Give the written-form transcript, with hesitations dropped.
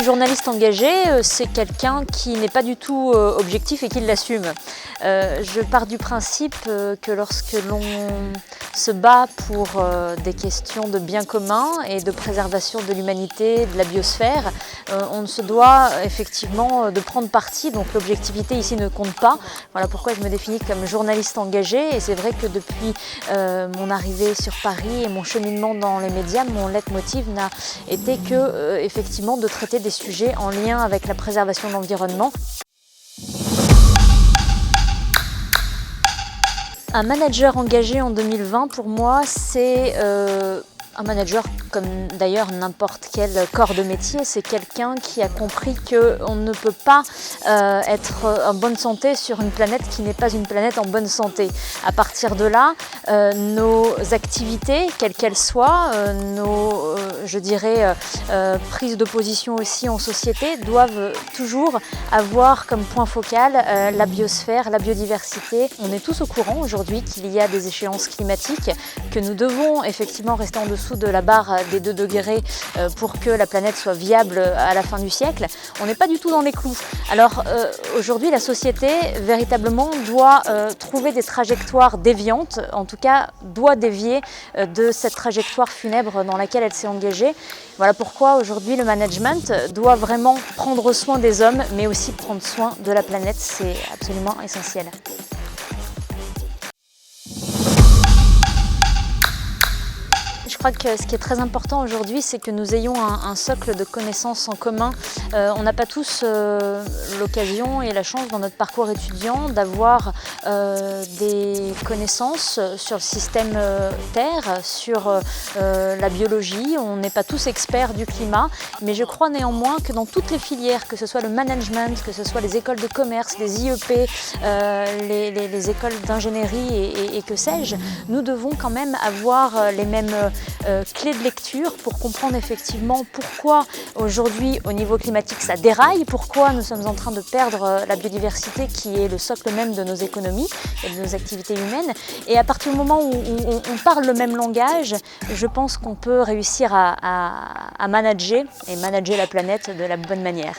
journaliste engagé, c'est quelqu'un qui n'est pas du tout objectif et qui l'assume. Je pars du principe que lorsque l'on se bat pour des questions de bien commun et de préservation de l'humanité, de la biosphère, on se doit effectivement de prendre parti, donc l'objectivité ici ne compte pas. Voilà pourquoi je me définis comme journaliste engagé, et c'est vrai que depuis mon arrivée sur Paris et mon cheminement dans les médias, mon leitmotiv n'a été que effectivement de traiter des sujets en lien avec la préservation de l'environnement. Un manager engagé en 2020, pour moi, c'est un manager, comme d'ailleurs n'importe quel corps de métier, c'est quelqu'un qui a compris qu'on ne peut pas être en bonne santé sur une planète qui n'est pas une planète en bonne santé. À partir de là, nos activités, quelles qu'elles soient, nos, je dirais, prises de position aussi en société, doivent toujours avoir comme point focal la biosphère, la biodiversité. On est tous au courant aujourd'hui qu'il y a des échéances climatiques, que nous devons effectivement rester en dessous de la barre des 2 degrés pour que la planète soit viable à la fin du siècle. On n'est pas du tout dans les clous. Alors aujourd'hui, la société véritablement doit trouver des trajectoires déviantes, en tout cas doit dévier de cette trajectoire funèbre dans laquelle elle s'est engagée. Voilà pourquoi aujourd'hui le management doit vraiment prendre soin des hommes, mais aussi prendre soin de la planète, c'est absolument essentiel. Je crois que ce qui est très important aujourd'hui, c'est que nous ayons un socle de connaissances en commun. On n'a pas tous l'occasion et la chance dans notre parcours étudiant d'avoir des connaissances sur le système Terre, sur la biologie. On n'est pas tous experts du climat, mais je crois néanmoins que dans toutes les filières, que ce soit le management, que ce soit les écoles de commerce, les IEP, les écoles d'ingénierie et que sais-je, nous devons quand même avoir les mêmes clés de lecture pour comprendre effectivement pourquoi aujourd'hui au niveau climatique ça déraille, pourquoi nous sommes en train de perdre la biodiversité qui est le socle même de nos économies et de nos activités humaines. Et à partir du moment où on parle le même langage, je pense qu'on peut réussir à manager et manager la planète de la bonne manière.